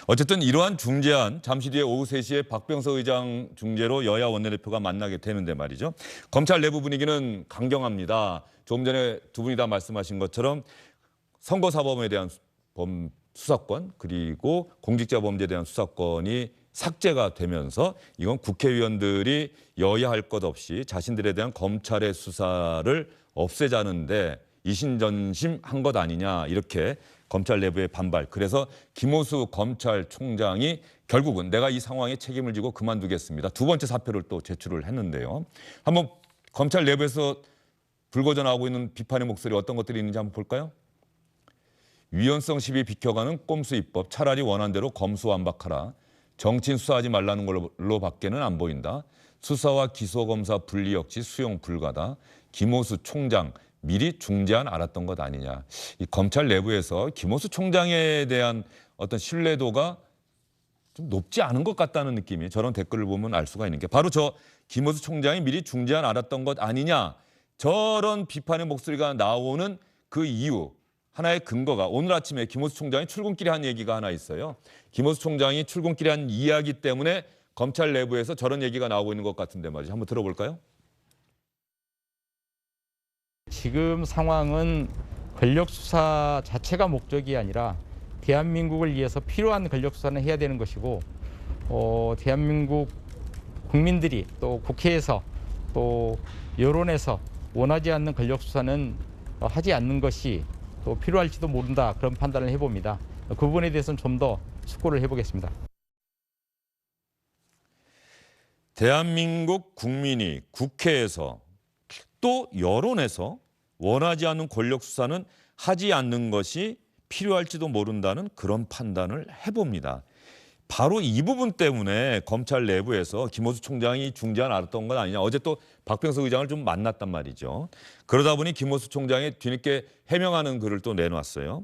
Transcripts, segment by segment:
어쨌든 이러한 중재안 잠시 뒤에 오후 3시에 박병석 의장 중재로 여야 원내대표가 만나게 되는데 말이죠. 검찰 내부 분위기는 강경합니다. 조금 전에 두 분이 다 말씀하신 것처럼 선거사범에 대한 수사권 그리고 공직자범죄에 대한 수사권이 삭제가 되면서 이건 국회의원들이 여야 할 것 없이 자신들에 대한 검찰의 수사를 없애자는데 이신전심한 것 아니냐 이렇게 검찰 내부의 반발. 그래서 김호수 검찰총장이 결국은 내가 이 상황에 책임을 지고 그만두겠습니다. 두 번째 사표를 또 제출을 했는데요. 한번 검찰 내부에서 불거져 나오고 있는 비판의 목소리 어떤 것들이 있는지 한번 볼까요? 위헌성 시비 비켜가는 꼼수 입법. 차라리 원한 대로 검수완박하라. 정치인 수사하지 말라는 걸로 밖에는 안 보인다. 수사와 기소검사 분리 역시 수용 불가다. 김호수 총장 미리 중재안 알았던 것 아니냐. 이 검찰 내부에서 김호수 총장에 대한 어떤 신뢰도가 좀 높지 않은 것 같다는 느낌이 저런 댓글을 보면 알 수가 있는 게 바로 저 김호수 총장이 미리 중재안 알았던 것 아니냐. 저런 비판의 목소리가 나오는 그 이유. 하나의 근거가 오늘 아침에 김호수 총장이 출근길에 한 얘기가 하나 있어요. 김호수 총장이 출근길에 한 이야기 때문에 검찰 내부에서 저런 얘기가 나오고 있는 것 같은데 말이죠. 한번 들어볼까요? 지금 상황은 권력 수사 자체가 목적이 아니라 대한민국을 위해서 필요한 권력 수사는 해야 되는 것이고 대한민국 국민들이 또 국회에서 또 여론에서 원하지 않는 권력 수사는 하지 않는 것이 또 필요할지도 모른다 그런 판단을 해봅니다. 그 부분에 대해서는 좀 더 숙고를 해보겠습니다. 대한민국 국민이 국회에서 또 여론에서 원하지 않는 권력 수사는 하지 않는 것이 필요할지도 모른다는 그런 판단을 해봅니다. 바로 이 부분 때문에 검찰 내부에서 김호수 총장이 중재안 알았던 건 아니냐. 어제 또 박병석 의장을 좀 만났단 말이죠. 그러다 보니 김호수 총장이 뒤늦게 해명하는 글을 또 내놨어요.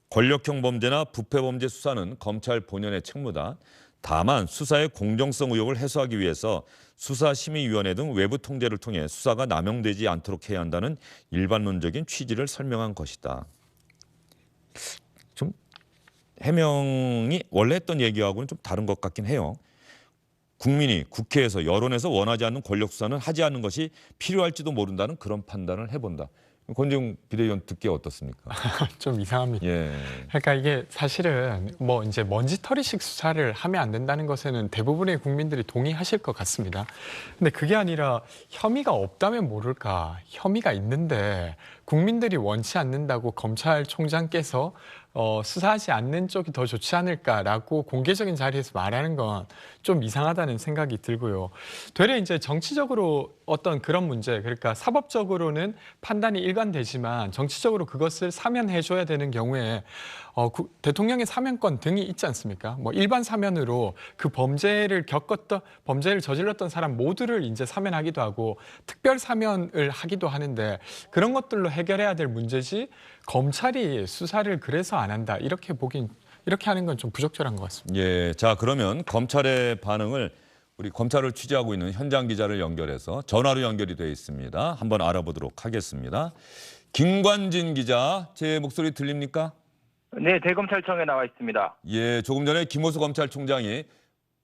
권력형 범죄나 부패 범죄 수사는 검찰 본연의 책무다. 다만 수사의 공정성 의혹을 해소하기 위해서 수사심의위원회 등 외부 통제를 통해 수사가 남용되지 않도록 해야 한다는 일반론적인 취지를 설명한 것이다. 좀 해명이 원래 했던 얘기하고는 좀 다른 것 같긴 해요. 국민이 국회에서 여론에서 원하지 않는 권력 수사는 하지 않는 것이 필요할지도 모른다는 그런 판단을 해본다. 권지웅 비대위원 듣기에 어떻습니까? 좀 이상합니다. 예. 그러니까 이게 사실은 뭐 이제 먼지털이식 수사를 하면 안 된다는 것에는 대부분의 국민들이 동의하실 것 같습니다. 근데 그게 아니라 혐의가 없다면 모를까, 혐의가 있는데 국민들이 원치 않는다고 검찰총장께서 수사하지 않는 쪽이 더 좋지 않을까라고 공개적인 자리에서 말하는 건 좀 이상하다는 생각이 들고요. 되레 이제 정치적으로 어떤 그런 문제, 그러니까 사법적으로는 판단이 일관되지만 정치적으로 그것을 사면해줘야 되는 경우에 대통령의 사면권 등이 있지 않습니까? 뭐 일반 사면으로 그 범죄를 저질렀던 사람 모두를 이제 사면하기도 하고 특별 사면을 하기도 하는데 그런 것들로 해결해야 될 문제지 검찰이 수사를 그래서 안 한다 이렇게 하는 건 좀 부적절한 것 같습니다. 예, 자 그러면 검찰의 반응을 우리 검찰을 취재하고 있는 현장 기자를 연결해서 전화로 연결이 되어 있습니다. 한번 알아보도록 하겠습니다. 김관진 기자, 제 목소리 들립니까? 네, 대검찰청에 나와 있습니다. 예, 조금 전에 김호수 검찰총장이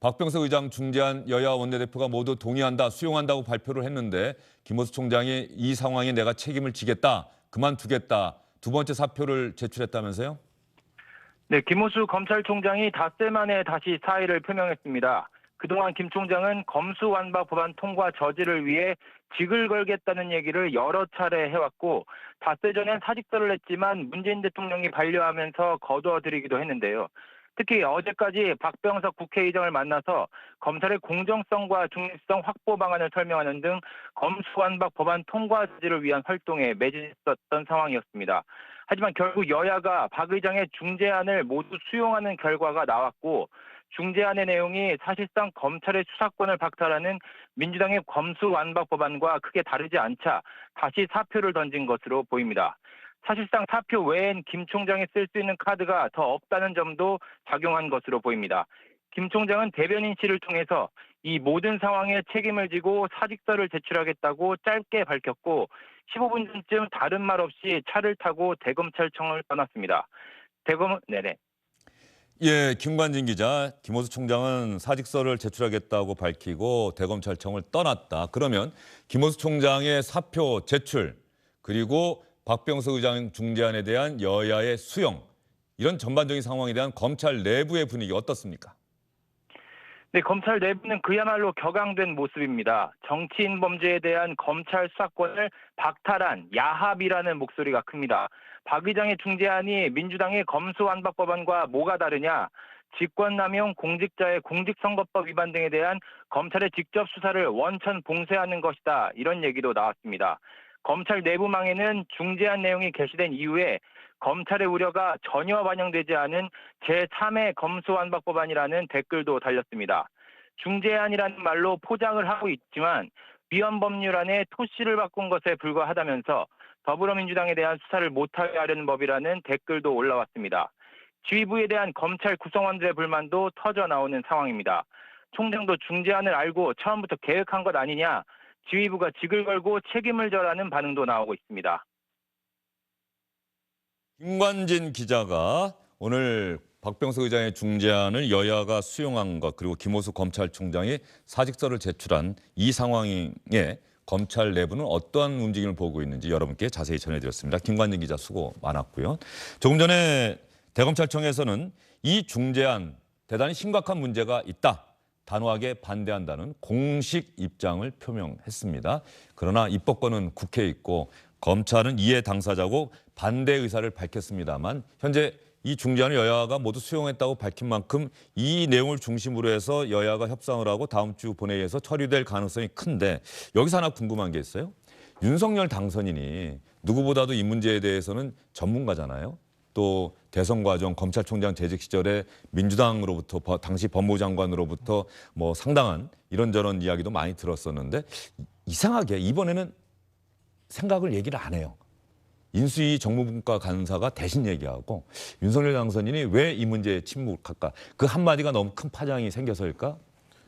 박병석 의장 중재안 여야 원내대표가 모두 동의한다, 수용한다고 발표를 했는데 김호수 총장이 이 상황에 내가 책임을 지겠다, 그만두겠다, 두 번째 사표를 제출했다면서요? 네, 김호수 검찰총장이 닷새 만에 다시 사의를 표명했습니다. 그동안 김 총장은 검수완박 법안 통과 저지를 위해 직을 걸겠다는 얘기를 여러 차례 해왔고 닷새 전엔 사직서를 냈지만 문재인 대통령이 반려하면서 거두어드리기도 했는데요. 특히 어제까지 박병석 국회의장을 만나서 검찰의 공정성과 중립성 확보 방안을 설명하는 등 검수완박 법안 통과 저지를 위한 활동에 매진했었던 상황이었습니다. 하지만 결국 여야가 박 의장의 중재안을 모두 수용하는 결과가 나왔고 중재안의 내용이 사실상 검찰의 수사권을 박탈하는 민주당의 검수완박 법안과 크게 다르지 않자 다시 사표를 던진 것으로 보입니다. 사실상 사표 외엔 김 총장이 쓸 수 있는 카드가 더 없다는 점도 작용한 것으로 보입니다. 김 총장은 대변인실을 통해서 이 모든 상황에 책임을 지고 사직서를 제출하겠다고 짧게 밝혔고 15분 전쯤 다른 말 없이 차를 타고 대검찰청을 떠났습니다. 네네. 예, 김관진 기자, 김호수 총장은 사직서를 제출하겠다고 밝히고 대검찰청을 떠났다. 그러면 김호수 총장의 사표 제출 그리고 박병석 의장 중재안에 대한 여야의 수용 이런 전반적인 상황에 대한 검찰 내부의 분위기 어떻습니까? 네, 검찰 내부는 그야말로 격앙된 모습입니다. 정치인 범죄에 대한 검찰 수사권을 박탈한 야합이라는 목소리가 큽니다. 박 의장의 중재안이 민주당의 검수완박법안과 뭐가 다르냐? 직권남용, 공직자의 공직선거법 위반 등에 대한 검찰의 직접 수사를 원천 봉쇄하는 것이다. 이런 얘기도 나왔습니다. 검찰 내부망에는 중재안 내용이 게시된 이후에 검찰의 우려가 전혀 반영되지 않은 제3의 검수완박법안이라는 댓글도 달렸습니다. 중재안이라는 말로 포장을 하고 있지만 위헌법률안에 토씨를 바꾼 것에 불과하다면서 더불어민주당에 대한 수사를 못하게 하려는 법이라는 댓글도 올라왔습니다. 지휘부에 대한 검찰 구성원들의 불만도 터져 나오는 상황입니다. 총장도 중재안을 알고 처음부터 계획한 것 아니냐, 지휘부가 직을 걸고 책임을 져라는 반응도 나오고 있습니다. 김관진 기자가 오늘 박병석 의장의 중재안을 여야가 수용한 것 그리고 김호수 검찰총장이 사직서를 제출한 이 상황에 검찰 내부는 어떠한 움직임을 보고 있는지 여러분께 자세히 전해드렸습니다. 김관진 기자 수고 많았고요. 조금 전에 대검찰청에서는 이 중재안 대단히 심각한 문제가 있다. 단호하게 반대한다는 공식 입장을 표명했습니다. 그러나 입법권은 국회에 있고 검찰은 이해 당사자고 반대 의사를 밝혔습니다만 현재 이 중재안을 여야가 모두 수용했다고 밝힌 만큼 이 내용을 중심으로 해서 여야가 협상을 하고 다음 주 본회의에서 처리될 가능성이 큰데 여기서 하나 궁금한 게 있어요. 윤석열 당선인이 누구보다도 이 문제에 대해서는 전문가잖아요. 또 대선 과정 검찰총장 재직 시절에 민주당으로부터 당시 법무부 장관으로부터 뭐 상당한 이런저런 이야기도 많이 들었었는데 이상하게 이번에는 생각을 얘기를 안 해요. 인수위 정무분과 간사가 대신 얘기하고 윤석열 당선인이 왜 이 문제에 침묵할까? 그 한마디가 너무 큰 파장이 생겨서일까?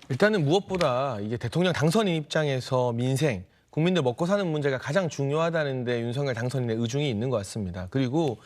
일단은 무엇보다 이게 대통령 당선인 입장에서 민생, 국민들 먹고 사는 문제가 가장 중요하다는데 윤석열 당선인의 의중이 있는 것 같습니다. 그리고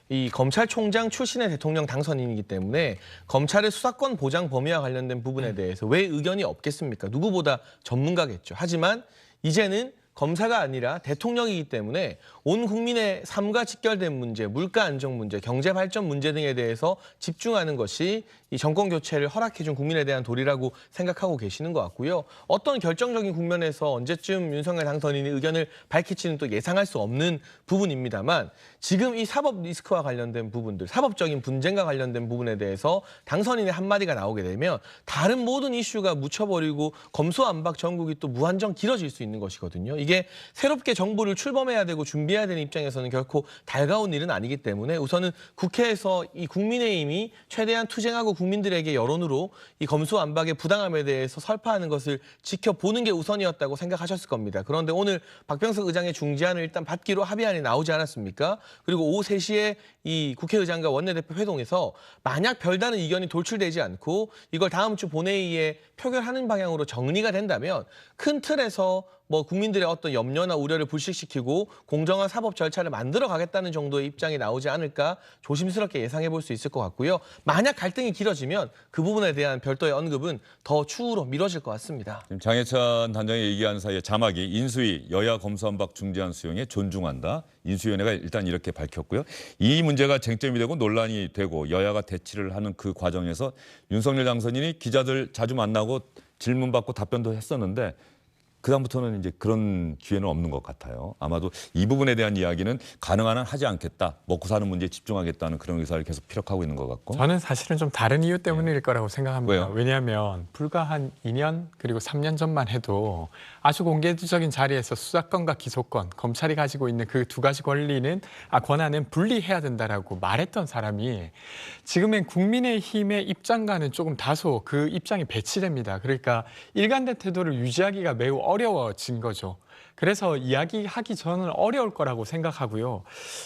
이 검찰총장 출신의 대통령 당선인이기 때문에 검찰의 수사권 보장 범위와 관련된 부분에 대해서 왜 의견이 없겠습니까? 누구보다 전문가겠죠. 하지만 이제는 검사가 아니라 대통령이기 때문에 온 국민의 삶과 직결된 문제, 물가 안정 문제, 경제 발전 문제 등에 대해서 집중하는 것이 이 정권 교체를 허락해준 국민에 대한 도리라고 생각하고 계시는 것 같고요. 어떤 결정적인 국면에서 언제쯤 윤석열 당선인이 의견을 밝힐지는 또 예상할 수 없는 부분입니다만 지금 이 사법 리스크와 관련된 부분들, 사법적인 분쟁과 관련된 부분에 대해서 당선인의 한마디가 나오게 되면 다른 모든 이슈가 묻혀버리고 검수완박 전국이 또 무한정 길어질 수 있는 것이거든요. 이게 새롭게 정부를 출범해야 되고 준비해야 되는 입장에서는 결코 달가운 일은 아니기 때문에 우선은 국회에서 이 국민의힘이 최대한 투쟁하고 국민들에게 여론으로 이 검수완박의 부당함에 대해서 설파하는 것을 지켜보는 게 우선이었다고 생각하셨을 겁니다. 그런데 오늘 박병석 의장의 중재안을 일단 받기로 합의안이 나오지 않았습니까? 그리고 오후 3시에 이 국회의장과 원내대표 회동에서 만약 별다른 의견이 돌출되지 않고 이걸 다음 주 본회의에 표결하는 방향으로 정리가 된다면 큰 틀에서 뭐 국민들의 어떤 염려나 우려를 불식시키고 공정한 사법 절차를 만들어 가겠다는 정도의 입장이 나오지 않을까 조심스럽게 예상해 볼 수 있을 것 같고요. 만약 갈등이 길어지면 그 부분에 대한 별도의 언급은 더 추후로 미뤄질 것 같습니다. 지금 장해찬 단장이 얘기하는 사이에 자막이 인수위 여야 검수완박 중재안 수용에 존중한다. 인수위원회가 일단 이렇게 밝혔고요. 이 문제가 쟁점이 되고 논란이 되고 여야가 대치를 하는 그 과정에서 윤석열 당선인이 기자들 자주 만나고 질문받고 답변도 했었는데 그다음부터는 이제 그런 기회는 없는 것 같아요. 아마도 이 부분에 대한 이야기는 가능한 한 하지 않겠다. 먹고 사는 문제에 집중하겠다는 그런 의사를 계속 피력하고 있는 것 같고. 저는 사실은 좀 다른 이유 때문일 거라고 생각합니다. 왜요? 왜냐하면 불과 한 2년 그리고 3년 전만 해도 아주 공개적인 자리에서 수사권과 기소권, 검찰이 가지고 있는 그 두 가지 권한은 분리해야 된다라고 말했던 사람이 지금은 국민의힘의 입장과는 조금 다소 그 입장이 배치됩니다. 그러니까 일관된 태도를 유지하기가 매우 어려워진 거죠. 그래서 이야기하기 저는 어려울 거라고 생각하고요.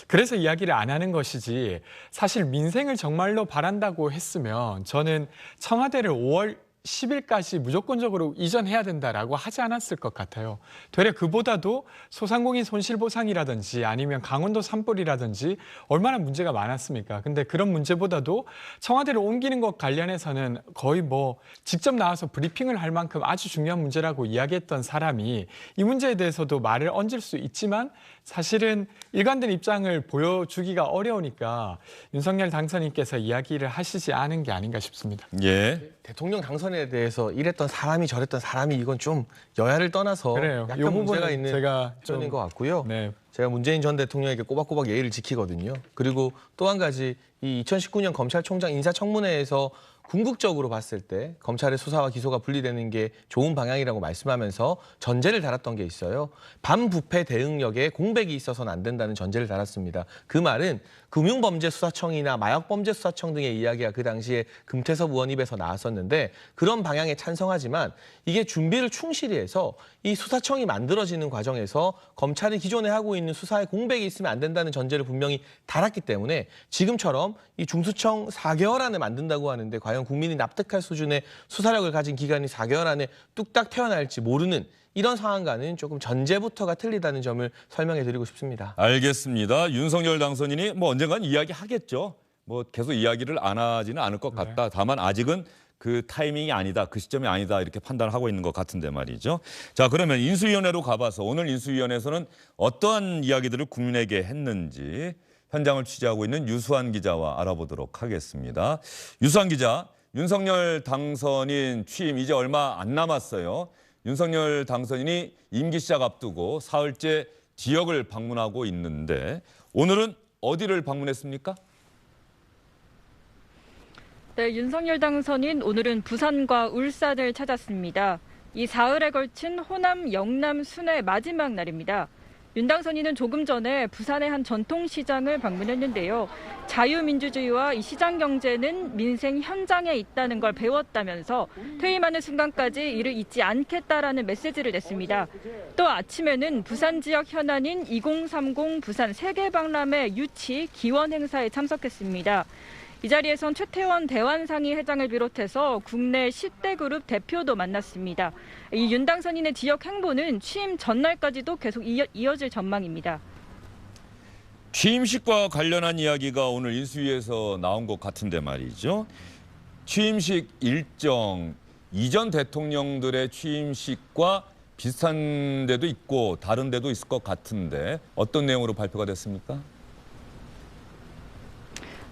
그래서 이야기를 안 하는 것이지 사실 민생을 정말로 바란다고 했으면 저는 청와대를 5월 10일까지 무조건적으로 이전해야 된다라고 하지 않았을 것 같아요. 되려 그보다도 소상공인 손실보상이라든지 아니면 강원도 산불이라든지 얼마나 문제가 많았습니까? 근데 그런 문제보다도 청와대를 옮기는 것 관련해서는 거의 뭐 직접 나와서 브리핑을 할 만큼 아주 중요한 문제라고 이야기했던 사람이 이 문제에 대해서도 말을 얹을 수 있지만 사실은 일관된 입장을 보여주기가 어려우니까 윤석열 당선인께서 이야기를 하시지 않은 게 아닌가 싶습니다. 예. 대통령 당선에 대해서 이랬던 사람이 저랬던 사람이 이건 좀 여야를 떠나서 그래요. 이 약간 문제가 부분은 있는 제가 편인 것 같고요. 네. 제가 문재인 전 대통령에게 꼬박꼬박 예의를 지키거든요. 그리고 또 한 가지 이 2019년 검찰총장 인사청문회에서 궁극적으로 봤을 때 검찰의 수사와 기소가 분리되는 게 좋은 방향이라고 말씀하면서 전제를 달았던 게 있어요. 반부패 대응력에 공백이 있어서는 안 된다는 전제를 달았습니다. 그 말은 금융범죄수사청이나 마약범죄수사청 등의 이야기가 그 당시에 금태섭 의원 입에서 나왔었는데 그런 방향에 찬성하지만 이게 준비를 충실히 해서 이 수사청이 만들어지는 과정에서 검찰이 기존에 하고 있는 수사에 공백이 있으면 안 된다는 전제를 분명히 달았기 때문에 지금처럼 이 중수청 4개월 안에 만든다고 하는데 과연 국민이 납득할 수준의 수사력을 가진 기관이 4개월 안에 뚝딱 태어날지 모르는 이런 상황과는 조금 전제부터가 틀리다는 점을 설명해 드리고 싶습니다. 알겠습니다. 윤석열 당선인이 뭐 언젠간 이야기하겠죠. 뭐 계속 이야기를 안 하지는 않을 것 같다. 다만 아직은 그 타이밍이 아니다, 그 시점이 아니다 이렇게 판단을 하고 있는 것 같은데 말이죠. 자, 그러면 인수위원회로 가봐서 오늘 인수위원회에서는 어떠한 이야기들을 국민에게 했는지 현장을 취재하고 있는 유수환 기자와 알아보도록 하겠습니다. 유수환 기자, 윤석열 당선인 취임 이제 얼마 안 남았어요. 윤석열 당선인이 임기 시작 앞두고 사흘째 지역을 방문하고 있는데 오늘은 어디를 방문했습니까? 네, 윤석열 당선인 오늘은 부산과 울산을 찾았습니다. 이 사흘에 걸친 호남, 영남 순회 마지막 날입니다. 윤 당선인은 조금 전에 부산의 한 전통시장을 방문했는데요. 자유민주주의와 이 시장 경제는 민생 현장에 있다는 걸 배웠다면서 퇴임하는 순간까지 이를 잊지 않겠다라는 메시지를 냈습니다. 또 아침에는 부산 지역 현안인 2030 부산 세계박람회 유치 기원 행사에 참석했습니다. 이 자리에선 최태원 대환상의 회장을 비롯해서 국내 10대 그룹 대표도 만났습니다. 이 윤 당선인의 지역 행보는 취임 전날까지도 계속 이어질 전망입니다. 취임식과 관련한 이야기가 오늘 인수위에서 나온 것 같은데 말이죠. 취임식 일정, 이전 대통령들의 취임식과 비슷한 데도 있고 다른 데도 있을 것 같은데 어떤 내용으로 발표가 됐습니까?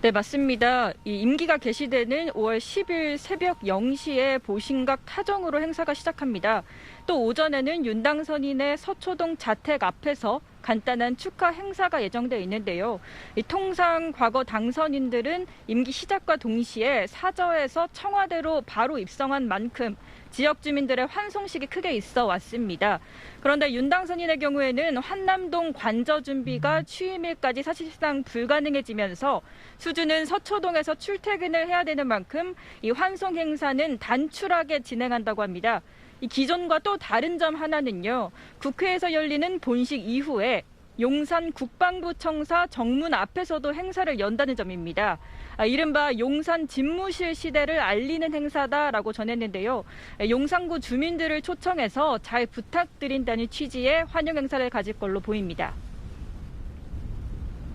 네, 맞습니다. 이 임기가 개시되는 5월 10일 새벽 0시에 보신각 타정으로 행사가 시작합니다. 또 오전에는 윤 당선인의 서초동 자택 앞에서 간단한 축하 행사가 예정돼 있는데요. 통상 과거 당선인들은 임기 시작과 동시에 사저에서 청와대로 바로 입성한 만큼 지역 주민들의 환송식이 크게 있어 왔습니다. 그런데 윤 당선인의 경우에는 환남동 관저 준비가 취임일까지 사실상 불가능해지면서 수주는 서초동에서 출퇴근을 해야 되는 만큼 이 환송 행사는 단출하게 진행한다고 합니다. 이 기존과 또 다른 점 하나는요. 국회에서 열리는 본식 이후에 용산 국방부 청사 정문 앞에서도 행사를 연다는 점입니다. 이른바 용산 집무실 시대를 알리는 행사다라고 전했는데요. 용산구 주민들을 초청해서 잘 부탁드린다는 취지의 환영 행사를 가질 걸로 보입니다.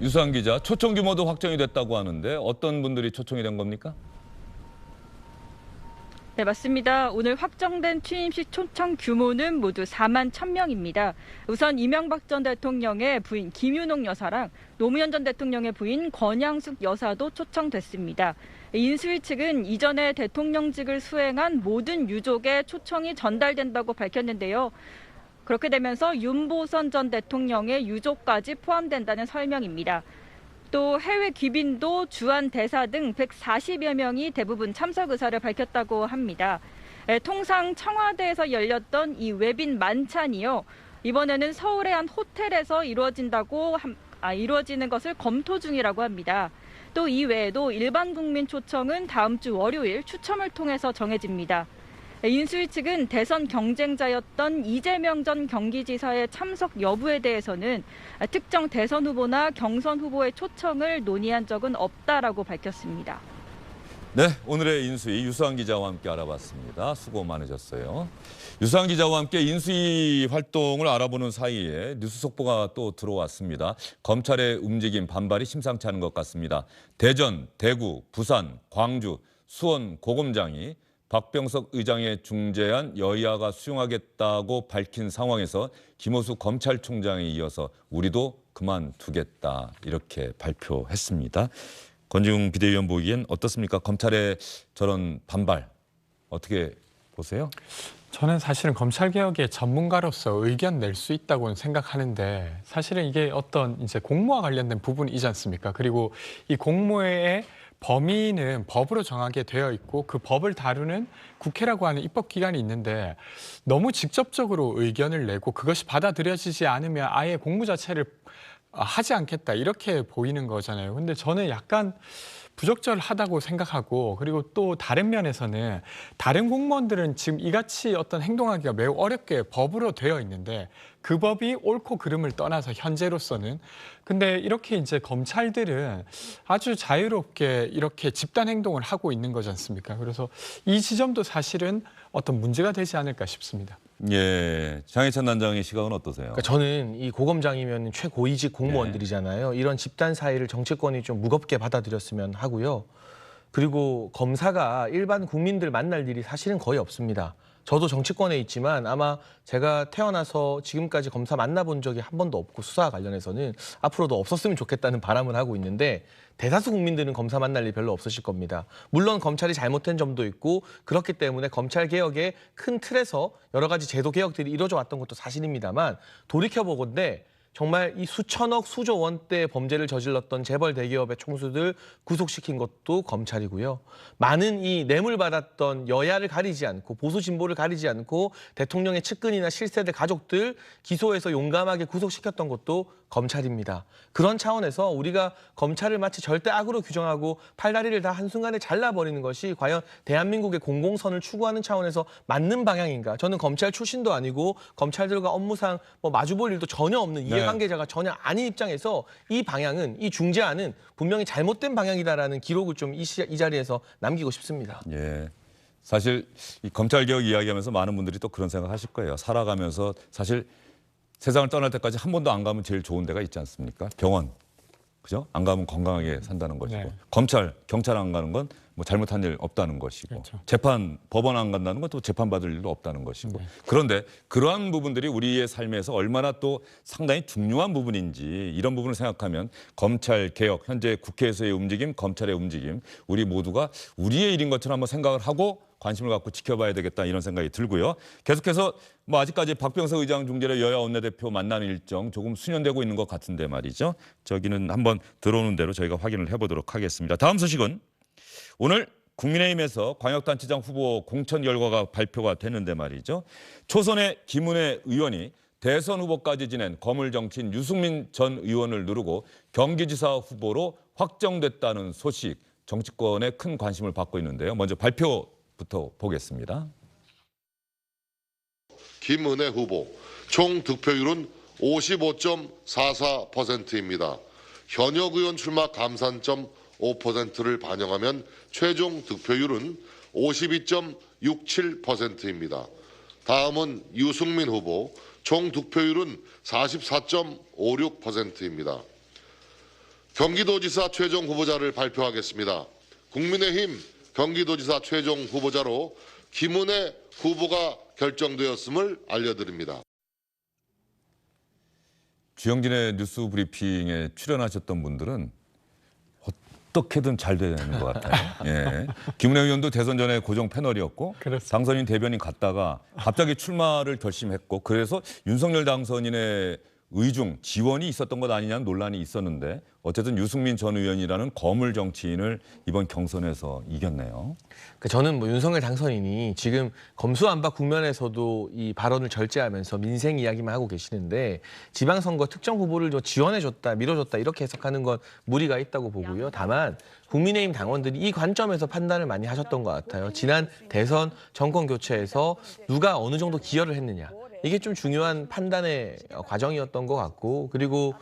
유수환 기자, 초청 규모도 확정이 됐다고 하는데 어떤 분들이 초청이 된 겁니까? 네, 맞습니다. 오늘 확정된 취임식 초청 규모는 모두 4만 1,000명입니다. 우선 이명박 전 대통령의 부인 김윤옥 여사랑 노무현 전 대통령의 부인 권양숙 여사도 초청됐습니다. 인수위 측은 이전에 대통령직을 수행한 모든 유족의 초청이 전달된다고 밝혔는데요. 그렇게 되면서 윤보선 전 대통령의 유족까지 포함된다는 설명입니다. 또 해외 귀빈도 주한 대사 등 140여 명이 대부분 참석 의사를 밝혔다고 합니다. 통상 청와대에서 열렸던 이 외빈 만찬이요. 이번에는 서울의 한 호텔에서 이루어지는 것을 검토 중이라고 합니다. 또 이 외에도 일반 국민 초청은 다음 주 월요일 추첨을 통해서 정해집니다. 인수위 측은 대선 경쟁자였던 이재명 전 경기지사의 참석 여부에 대해서는 특정 대선 후보나 경선 후보의 초청을 논의한 적은 없다라고 밝혔습니다. 네, 오늘의 인수위 유수환 기자와 함께 알아봤습니다. 수고 많으셨어요. 유수환 기자와 함께 인수위 활동을 알아보는 사이에 뉴스 속보가 또 들어왔습니다. 검찰의 움직임 반발이 심상치 않은 것 같습니다. 대전, 대구, 부산, 광주, 수원 고검장이 박병석 의장의 중재안 여야가 수용하겠다고 밝힌 상황에서 김호수 검찰총장에 이어서 우리도 그만두겠다 이렇게 발표했습니다. 권지웅 비대위원 보기엔 어떻습니까? 검찰의 저런 반발 어떻게 보세요? 저는 사실은 검찰개혁의 전문가로서 의견 낼 수 있다고는 생각하는데 사실은 이게 어떤 이제 공모와 관련된 부분이지 않습니까? 그리고 이 공모의 범위는 법으로 정하게 되어 있고 그 법을 다루는 국회라고 하는 입법기관이 있는데 너무 직접적으로 의견을 내고 그것이 받아들여지지 않으면 아예 공모 자체를 하지 않겠다 이렇게 보이는 거잖아요. 근데 저는 약간 부적절하다고 생각하고 그리고 또 다른 면에서는 다른 공무원들은 지금 이같이 어떤 행동하기가 매우 어렵게 법으로 되어 있는데 그 법이 옳고 그름을 떠나서 현재로서는 근데 이렇게 이제 검찰들은 아주 자유롭게 이렇게 집단 행동을 하고 있는 거지 않습니까? 그래서 이 지점도 사실은 어떤 문제가 되지 않을까 싶습니다. 예, 장혜찬 단장의 시각은 어떠세요? 그러니까 저는 이 고검장이면 최고위직 공무원들이잖아요. 이런 집단 사이를 정치권이 좀 무겁게 받아들였으면 하고요. 그리고 검사가 일반 국민들 만날 일이 사실은 거의 없습니다. 저도 정치권에 있지만 아마 제가 태어나서 지금까지 검사 만나본 적이 한 번도 없고 수사와 관련해서는 앞으로도 없었으면 좋겠다는 바람을 하고 있는데 대다수 국민들은 검사 만날 일 별로 없으실 겁니다. 물론 검찰이 잘못된 점도 있고 그렇기 때문에 검찰 개혁의 큰 틀에서 여러 가지 제도 개혁들이 이루어져 왔던 것도 사실입니다만 돌이켜보건대 정말 이 수천억 수조 원대 범죄를 저질렀던 재벌 대기업의 총수들 구속시킨 것도 검찰이고요. 많은 이 뇌물 받았던 여야를 가리지 않고 보수 진보를 가리지 않고 대통령의 측근이나 실세대 가족들 기소해서 용감하게 구속시켰던 것도 검찰입니다. 그런 차원에서 우리가 검찰을 마치 절대 악으로 규정하고 팔다리를 다 한순간에 잘라버리는 것이 과연 대한민국의 공공선을 추구하는 차원에서 맞는 방향인가? 저는 검찰 출신도 아니고 검찰들과 업무상 마주볼 일도 전혀 없는 이해관계자가 전혀 아닌 입장에서 이 방향은 이 중재안은 분명히 잘못된 방향이다라는 기록을 좀 이 자리에서 남기고 싶습니다. 예. 사실 이 검찰 개혁 이야기하면서 많은 분들이 또 그런 생각하실 거예요. 살아가면서 사실 세상을 떠날 때까지 한 번도 안 가면 제일 좋은 데가 있지 않습니까? 병원, 그죠? 안 가면 건강하게 산다는 것이고 네. 검찰, 경찰 안 가는 건 뭐 잘못한 일 없다는 것이고 그렇죠. 재판, 법원 안 간다는 건 또 재판 받을 일도 없다는 것이고 그런데 그러한 부분들이 우리의 삶에서 얼마나 또 상당히 중요한 부분인지 이런 부분을 생각하면 검찰 개혁, 현재 국회에서의 움직임, 검찰의 움직임 우리 모두가 우리의 일인 것처럼 한번 생각을 하고 관심을 갖고 지켜봐야 되겠다 이런 생각이 들고요. 계속해서 뭐 아직까지 박병석 의장 중재로 여야 원내대표 만나는 일정 조금 수년되고 있는 것 같은데 말이죠. 저기는 한번 들어오는 대로 저희가 확인을 해보도록 하겠습니다. 다음 소식은 오늘 국민의힘에서 광역단체장 후보 공천 결과가 발표가 됐는데 말이죠. 초선의 김은혜 의원이 대선 후보까지 지낸 거물 정치인 유승민 전 의원을 누르고 경기지사 후보로 확정됐다는 소식, 정치권에 큰 관심을 받고 있는데요. 먼저 발표부터 보겠습니다. 김은혜 후보 총 득표율은 55.44%입니다. 현역 의원 출마 감산점 5%를 반영하면 최종 득표율은 52.67%입니다. 다음은 유승민 후보 총 득표율은 44.56%입니다. 경기도지사 최종 후보자를 발표하겠습니다. 국민의힘 경기도지사 최종 후보자로 김은혜 후보가 결정되었음을 알려드립니다. 주영진의 뉴스 브리핑에 출연하셨던 분들은 어떻게든 잘 되는 것 같아요. 예. 김은혜 의원도 대선 전에 고정 패널이었고 그렇습니다. 당선인 대변인 갔다가 갑자기 출마를 결심했고 그래서 윤석열 당선인의 의중, 지원이 있었던 것 아니냐는 논란이 있었는데 어쨌든 유승민 전 의원이라는 거물 정치인을 이번 경선에서 이겼네요. 저는 윤석열 당선인이 지금 검수완박 국면에서도 이 발언을 절제하면서 민생 이야기만 하고 계시는데 지방선거 특정 후보를 지원해줬다, 밀어줬다 이렇게 해석하는 건 무리가 있다고 보고요. 다만 국민의힘 당원들이 이 관점에서 판단을 많이 하셨던 것 같아요. 지난 대선 정권 교체에서 누가 어느 정도 기여를 했느냐. 이게 좀 중요한 판단의 과정이었던 것 같고 그리고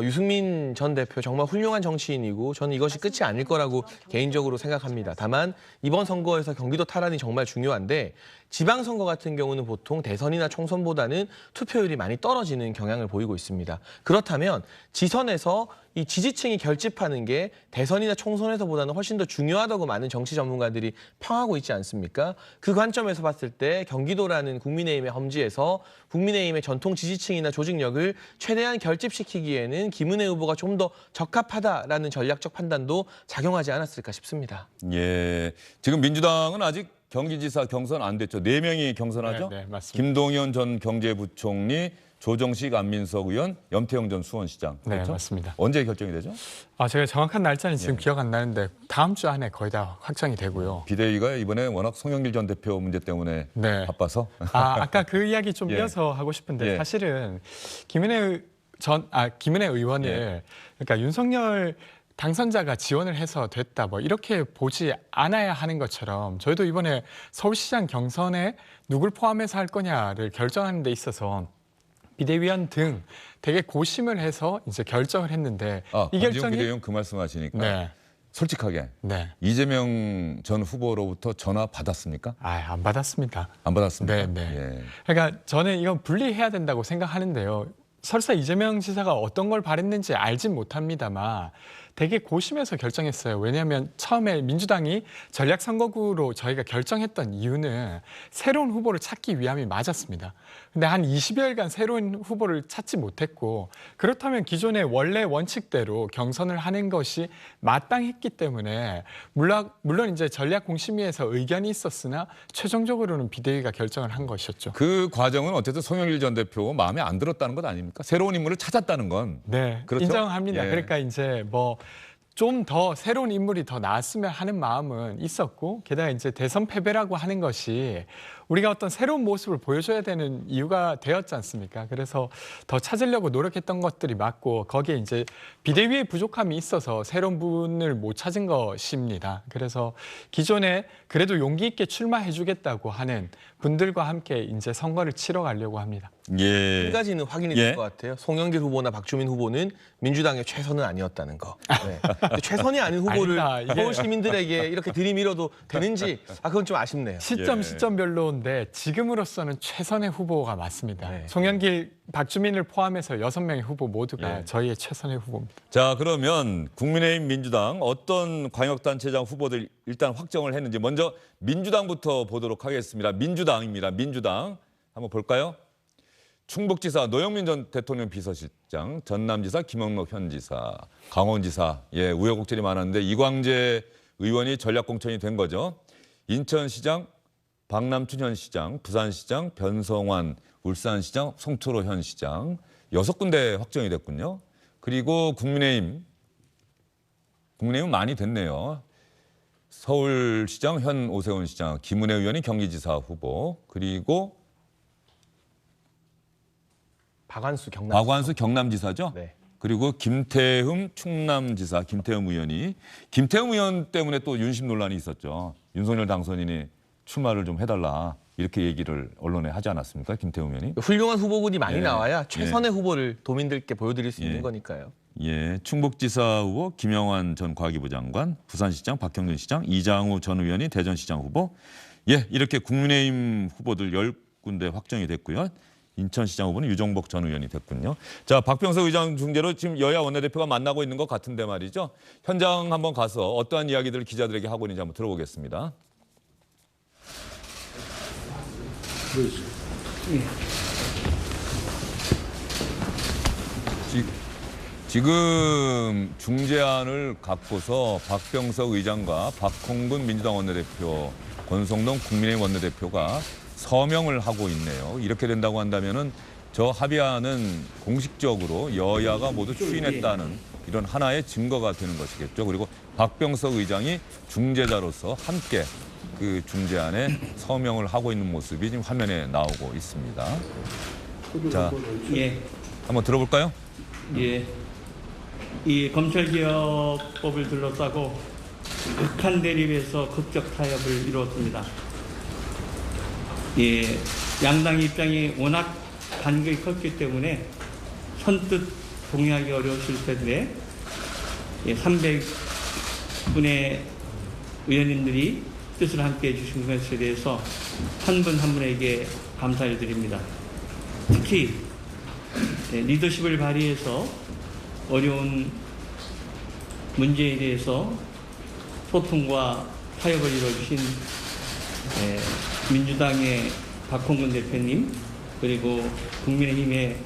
유승민 전 대표 정말 훌륭한 정치인이고 저는 이것이 끝이 아닐 거라고 개인적으로 생각합니다. 다만 이번 선거에서 경기도 탈환이 정말 중요한데 지방선거 같은 경우는 보통 대선이나 총선보다는 투표율이 많이 떨어지는 경향을 보이고 있습니다. 그렇다면 지선에서 이 지지층이 결집하는 게 대선이나 총선에서보다는 훨씬 더 중요하다고 많은 정치 전문가들이 평하고 있지 않습니까? 그 관점에서 봤을 때 경기도라는 국민의힘의 험지에서 국민의힘의 전통 지지층이나 조직력을 최대한 결집시키기에는 김은혜 후보가 좀 더 적합하다라는 전략적 판단도 작용하지 않았을까 싶습니다. 예, 지금 민주당은 아직 경기지사 경선 안 됐죠. 4명이 경선하죠. 네, 맞습니다. 김동연 전 경제부총리, 조정식 안민석 의원, 염태영 전 수원시장. 네, 그렇죠? 맞습니다. 언제 결정이 되죠? 제가 정확한 날짜는 지금 기억 안 나는데 다음 주 안에 거의 다 확정이 되고요. 비대위가 이번에 워낙 송영길 전 대표 문제 때문에 네. 바빠서. 아까 그 이야기 좀 예. 이어서 하고 싶은데 예. 사실은 김은혜 의원을 그러니까 윤석열 당선자가 지원을 해서 됐다 뭐 이렇게 보지 않아야 하는 것처럼 저희도 이번에 서울시장 경선에 누굴 포함해서 할 거냐를 결정하는 데 있어서 비대위원 등 되게 고심을 해서 이제 결정을 했는데 이 결정이 비대위원 그 말씀하시니까 네. 솔직하게 네. 이재명 전 후보로부터 전화 받았습니까? 안 받았습니다. 안 받았습니까? 네. 예. 그러니까 저는 이건 분리해야 된다고 생각하는데요. 설사 이재명 지사가 어떤 걸 바랬는지 알진 못합니다만 되게 고심해서 결정했어요. 왜냐하면 처음에 민주당이 전략선거구로 저희가 결정했던 이유는 새로운 후보를 찾기 위함이 맞았습니다. 근데 한 20여일간 새로운 후보를 찾지 못했고 그렇다면 기존의 원래 원칙대로 경선을 하는 것이 마땅했기 때문에 물론 이제 전략공심위에서 의견이 있었으나 최종적으로는 비대위가 결정을 한 것이었죠. 그 과정은 어쨌든 송영길 전 대표 마음에 안 들었다는 것 아닙니까? 새로운 인물을 찾았다는 건. 네, 그렇죠? 인정합니다. 예. 그러니까 이제 뭐 좀 더 새로운 인물이 더 나왔으면 하는 마음은 있었고 게다가 이제 대선 패배라고 하는 것이 우리가 어떤 새로운 모습을 보여줘야 되는 이유가 되었지 않습니까? 그래서 더 찾으려고 노력했던 것들이 맞고 거기에 이제 비대위의 부족함이 있어서 새로운 분을 못 찾은 것입니다. 그래서 기존에 그래도 용기 있게 출마해주겠다고 하는 분들과 함께 이제 선거를 치러 가려고 합니다. 예. 한 가지는 확인이 될 것 같아요. 송영길 후보나 박주민 후보는 민주당의 최선은 아니었다는 거. 네. 근데 최선이 아닌 후보를 아니다, 이게. 서울 시민들에게 이렇게 들이밀어도 되는지 그건 좀 아쉽네요. 시점별로인데 지금으로서는 최선의 후보가 맞습니다. 네. 송영길, 박주민을 포함해서 6명의 후보 모두가 예. 저희의 최선의 후보입니다. 자, 그러면 국민의힘 민주당 어떤 광역단체장 후보들 일단 확정을 했는지 먼저 민주당부터 보도록 하겠습니다. 민주당입니다. 민주당 한번 볼까요? 충북지사 노영민 전 대통령 비서실장, 전남지사 김영록 현 지사, 강원지사 우여곡절이 많았는데 이광재 의원이 전략공천이 된 거죠. 인천시장 박남춘 현 시장, 부산시장 변성환, 울산시장 송철호 현 시장 6군데 확정이 됐군요. 그리고 국민의힘 많이 됐네요. 서울시장 현 오세훈 시장, 김은혜 의원이 경기지사 후보, 그리고 박완수 경남지사죠. 네. 그리고 김태흠 충남지사 김태흠 의원이 김태흠 의원 때문에 또 윤심 논란이 있었죠. 윤석열 당선인이 출마를 좀 해달라 이렇게 얘기를 언론에 하지 않았습니까? 김태흠 의원이. 훌륭한 후보군이 많이 예. 나와야 최선의 후보를 도민들께 보여드릴 수 예. 있는 거니까요. 예, 충북지사 후보 김영환 전 과기부 장관, 부산시장 박형준 시장, 이장우 전 의원이 대전시장 후보. 이렇게 국민의힘 후보들 10군데 확정이 됐고요. 인천시장 후보는 유정복 전 의원이 됐군요. 자, 박병석 의장 중재로 지금 여야 원내대표가 만나고 있는 것 같은데 말이죠. 현장 한번 가서 어떠한 이야기들을 기자들에게 하고 있는지 한번 들어보겠습니다. 지금 중재안을 갖고서 박병석 의장과 박홍근 민주당 원내대표, 권성동 국민의힘 원내대표가 서명을 하고 있네요. 이렇게 된다고 한다면은 저 합의안은 공식적으로 여야가 모두 추인했다는 이런 하나의 증거가 되는 것이겠죠. 그리고 박병석 의장이 중재자로서 함께 그 중재안에 서명을 하고 있는 모습이 지금 화면에 나오고 있습니다. 자, 한번 들어볼까요? 이 검찰개혁법을 둘러싸고 극한 대립에서 극적 타협을 이루었습니다. 양당 입장이 워낙 간극이 컸기 때문에 선뜻 동의하기 어려우실 텐데 300분의 의원님들이 뜻을 함께 해주신 것에 대해서 한 분 한 분에게 감사를 드립니다. 특히 리더십을 발휘해서 어려운 문제에 대해서 소통과 타협을 이뤄주신 민주당의 박홍근 대표님, 그리고 국민의힘의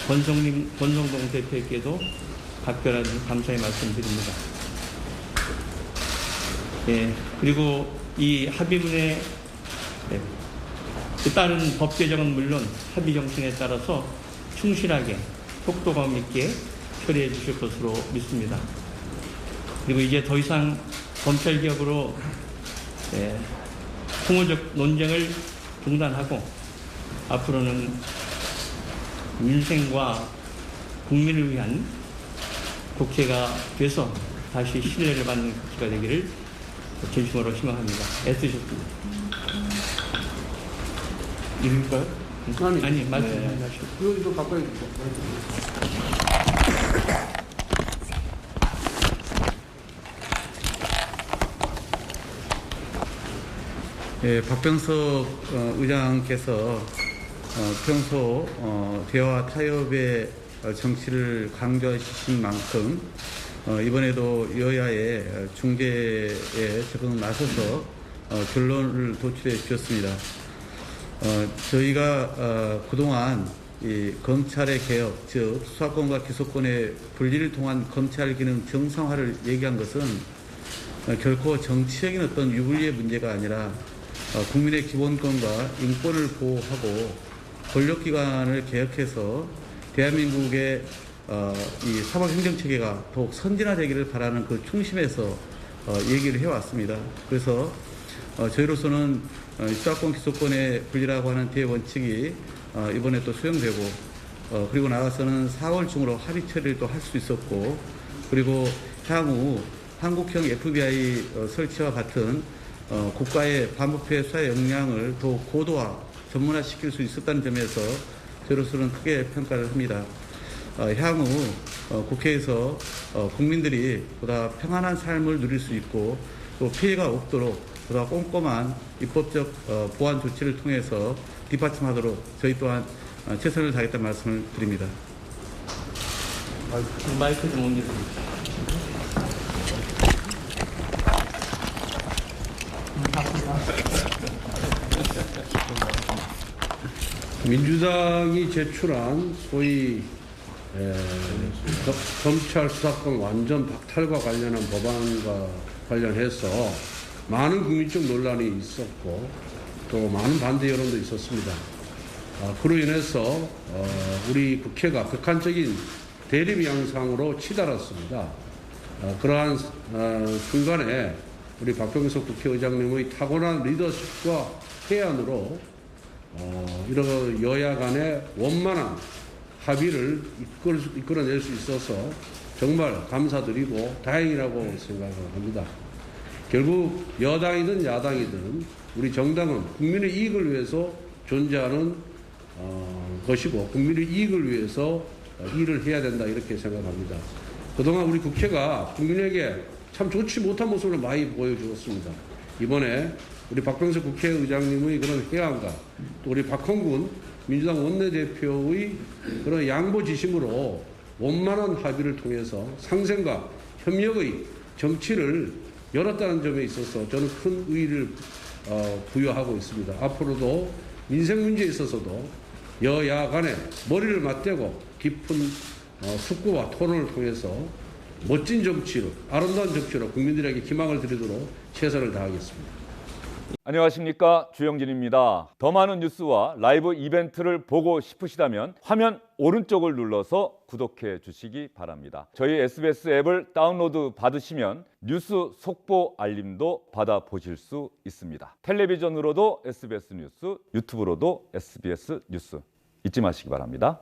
권성동 대표에게도 각별한 감사의 말씀드립니다. 그리고 이 합의문에 따른 법 개정은 물론 합의 정신에 따라서 충실하게 속도감 있게 처리해 주실 것으로 믿습니다. 그리고 이제 더 이상 검찰개혁으로 풍어적 논쟁을 중단하고 앞으로는 민생과 국민을 위한 국회가 돼서 다시 신뢰를 받는 국회가 되기를 진심으로 희망합니다. 애쓰셨습니다. 이럴까요? 아니, 말씀하시죠. 이거 가까이 주세요. 박병석 의장께서 평소 대화 타협의 정치를 강조하신 만큼 이번에도 여야의 중재에 적극 나서서 결론을 도출해 주셨습니다. 저희가 그동안 이 검찰의 개혁, 즉 수사권과 기소권의 분리를 통한 검찰 기능 정상화를 얘기한 것은 결코 정치적인 어떤 유불리의 문제가 아니라 국민의 기본권과 인권을 보호하고 권력기관을 개혁해서 대한민국의 이 사법행정체계가 더욱 선진화되기를 바라는 그 중심에서 얘기를 해왔습니다. 그래서 저희로서는 수사권 기소권의 분리라고 하는 대원칙이 이번에 또 수용되고 그리고 나가서는 4월 중으로 합의 처리를 또 할 수 있었고 그리고 향후 한국형 FBI 설치와 같은 국가의 반부패 수사 역량을 더욱 고도화, 전문화시킬 수 있었다는 점에서 저로서는 크게 평가를 합니다. 향후 국회에서 국민들이 보다 평안한 삶을 누릴 수 있고 또 피해가 없도록 보다 꼼꼼한 입법적 보완 조치를 통해서 뒷받침하도록 저희 또한 최선을 다하겠다는 말씀을 드립니다. 마이크 좀 옮겨주세요. 민주당이 제출한 소위 검찰 수사권 완전 박탈과 관련한 법안과 관련해서 많은 국민적 논란이 있었고 또 많은 반대 여론도 있었습니다. 그로 인해서 우리 국회가 극한적인 대립 양상으로 치달았습니다. 그러한 순간에 우리 박병석 국회의장님의 타고난 리더십과 해안으로 이런 여야 간의 원만한 합의를 이끌어낼 수 있어서 정말 감사드리고 다행이라고 생각합니다. 결국 여당이든 야당이든 우리 정당은 국민의 이익을 위해서 존재하는 것이고 국민의 이익을 위해서 일을 해야 된다 이렇게 생각합니다. 그동안 우리 국회가 국민에게 참 좋지 못한 모습을 많이 보여주었습니다. 이번에 우리 박병석 국회의장님의 그런 해안과 또 우리 박홍근 민주당 원내대표의 그런 양보지심으로 원만한 합의를 통해서 상생과 협력의 정치를 열었다는 점에 있어서 저는 큰 의의를 부여하고 있습니다. 앞으로도 민생 문제에 있어서도 여야 간에 머리를 맞대고 깊은 숙고와 토론을 통해서 멋진 정치로 아름다운 정치로 국민들에게 희망을 드리도록 최선을 다하겠습니다. 안녕하십니까, 주영진입니다. 더 많은 뉴스와 라이브 이벤트를 보고 싶으시다면 화면 오른쪽을 눌러서 구독해 주시기 바랍니다. 저희 SBS 앱을 다운로드 받으시면 뉴스 속보 알림도 받아보실 수 있습니다. 텔레비전으로도 SBS 뉴스, 유튜브로도 SBS 뉴스 잊지 마시기 바랍니다.